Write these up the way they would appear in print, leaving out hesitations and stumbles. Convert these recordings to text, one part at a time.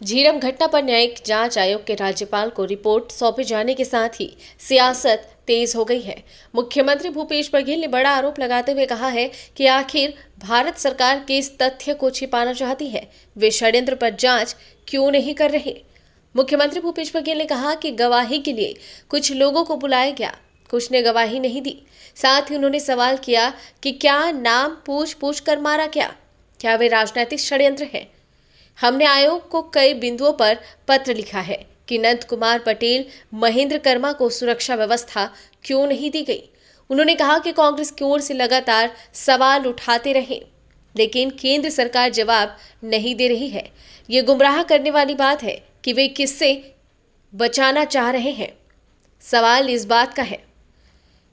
झीरम घटना पर न्यायिक जांच आयोग के राज्यपाल को रिपोर्ट सौंपे जाने के साथ ही सियासत तेज हो गई है। मुख्यमंत्री भूपेश बघेल ने बड़ा आरोप लगाते हुए कहा है कि आखिर भारत सरकार के इस तथ्य को छिपाना चाहती है। वे षड्यंत्र पर जांच क्यों नहीं कर रहे। मुख्यमंत्री भूपेश बघेल ने कहा कि गवाही के लिए कुछ लोगों को बुलाया गया, कुछ ने गवाही नहीं दी। साथ ही उन्होंने सवाल किया कि क्या नाम पूछ कर मारा क्या वे राजनीतिक षड्यंत्र है। हमने आयोग को कई बिंदुओं पर पत्र लिखा है कि नंद कुमार पटेल, महेंद्र कर्मा को सुरक्षा व्यवस्था क्यों नहीं दी गई। उन्होंने कहा कि कांग्रेस की ओर से लगातार सवाल उठाते रहे, लेकिन केंद्र सरकार जवाब नहीं दे रही है। ये गुमराह करने वाली बात है कि वे किससे बचाना चाह रहे हैं। सवाल इस बात का है,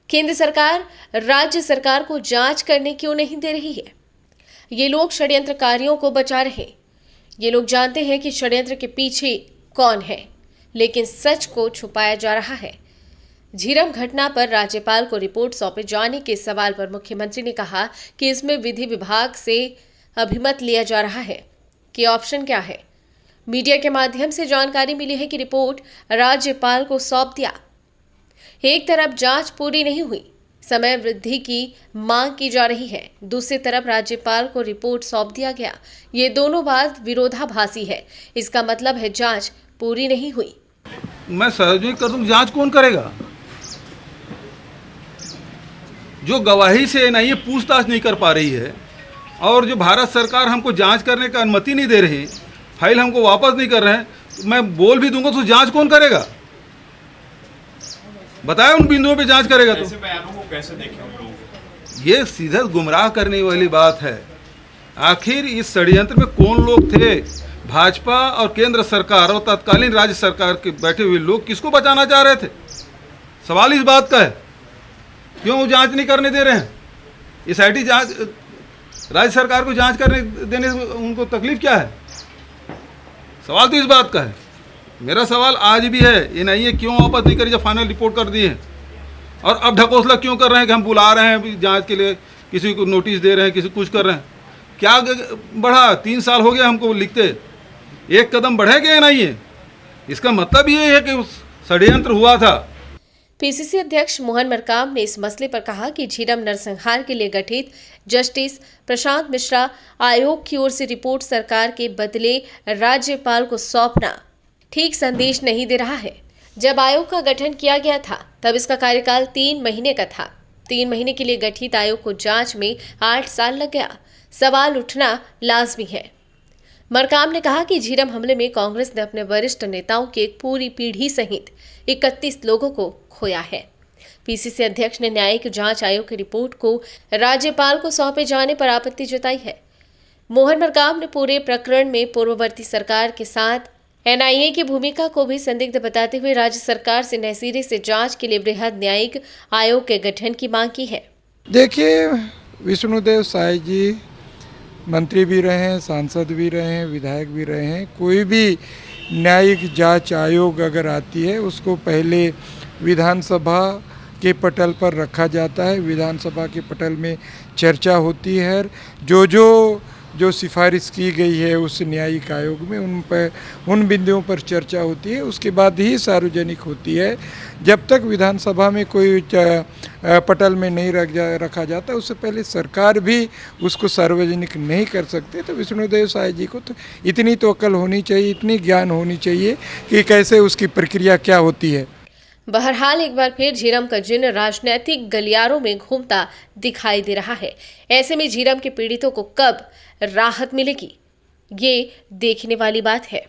केंद्र सरकार राज्य सरकार को जांच करने क्यों नहीं दे रही है। ये लोग षड्यंत्रकारियों को बचा रहे। ये लोग जानते हैं कि षड्यंत्र के पीछे कौन है, लेकिन सच को छुपाया जा रहा है। झीरम घटना पर राज्यपाल को रिपोर्ट सौंपे जाने के सवाल पर मुख्यमंत्री ने कहा कि इसमें विधि विभाग से अभिमत लिया जा रहा है कि ऑप्शन क्या है। मीडिया के माध्यम से जानकारी मिली है कि रिपोर्ट राज्यपाल को सौंप दिया। एक तरफ जांच पूरी नहीं हुई, समय वृद्धि की मांग की जा रही है, दूसरी तरफ राज्यपाल को रिपोर्ट सौंप दिया गया। ये दोनों बात विरोधाभासी है। इसका मतलब है जांच पूरी नहीं हुई। मैं सार्वजनिक कर दूं, जांच कौन करेगा? जो गवाही से एनआईए पूछताछ नहीं कर पा रही है और जो भारत सरकार हमको जांच करने का अनुमति नहीं दे रही, फाइल हमको वापस नहीं कर रहे हैं, तो मैं बोल भी दूंगा तो जांच कौन करेगा? बताया उन बिंदुओं पे जांच करेगा तो बयानों को कैसे देखें उन लोगों को? ये सीधा गुमराह करने वाली बात है। आखिर इस षड्यंत्र में कौन लोग थे? भाजपा और केंद्र सरकार और तत्कालीन राज्य सरकार के बैठे हुए लोग किसको बचाना चाह रहे थे? सवाल इस बात का है, क्यों जांच नहीं करने दे रहे हैं? एसआईटी जांच, राज्य सरकार को जांच करने देने से उनको तकलीफ क्या है? सवाल तो इस बात का है। मेरा सवाल आज भी है, एनआईए क्यों वापस नहीं करी जब फाइनल रिपोर्ट कर दी है? और अब ढकोसला क्यों कर रहे हैं कि हम बुला रहे हैं जांच के लिए, किसी को नोटिस दे रहे हैं, किसी कुछ कर रहे हैं? क्या बढ़ा? 3 साल हो गया हमको लिखते, एक कदम बढ़ेगा एनआईए? इसका मतलब ये है कि षड्यंत्र हुआ था। पीसीसी अध्यक्ष मोहन मरकाम ने इस मसले पर कहा कि झीरम नरसंहार के लिए गठित जस्टिस प्रशांत मिश्रा आयोग की ओर से रिपोर्ट सरकार के बदले राज्यपाल को सौंपना ठीक संदेश नहीं दे रहा है। जब आयोग का गठन किया गया था तब इसका कार्यकाल 3 महीने का था। 3 महीने के लिए गठित आयोग को जांच में 8 साल लग गया। सवाल उठना लाजमी है। मरकाम ने कहा कि झीरम हमले में कांग्रेस ने अपने वरिष्ठ नेताओं की एक पूरी पीढ़ी सहित 31 लोगों को खोया है। पीसीसी अध्यक्ष ने न्यायिक जांच आयोग की रिपोर्ट को राज्यपाल को सौंपे जाने पर आपत्ति जताई है। मोहन मरकाम ने पूरे प्रकरण में पूर्ववर्ती सरकार के साथ एनआईए की भूमिका को भी संदिग्ध बताते हुए राज्य सरकार से नहसीरे से जांच के लिए बृहद न्यायिक आयोग के गठन की मांग की है। देखिए, विष्णुदेव साय जी मंत्री भी रहे हैं, सांसद भी रहे हैं, विधायक भी रहे हैं। कोई भी न्यायिक जांच आयोग अगर आती है उसको पहले विधानसभा के पटल पर रखा जाता है। विधानसभा के पटल में चर्चा होती है। जो सिफारिश की गई है उस न्यायिक आयोग में उन बिंदुओं पर चर्चा होती है, उसके बाद ही सार्वजनिक होती है। जब तक विधानसभा में कोई पटल में नहीं रखा जाता उससे पहले सरकार भी उसको सार्वजनिक नहीं कर सकते। तो विष्णुदेव साय जी को तो इतनी तो अकल होनी चाहिए, इतनी ज्ञान होनी चाहिए कि कैसे उसकी प्रक्रिया क्या होती है। बहरहाल एक बार फिर झीरम का जिन राजनीतिक गलियारों में घूमता दिखाई दे रहा है। ऐसे में झीरम के पीड़ितों को कब राहत मिलेगी, ये देखने वाली बात है।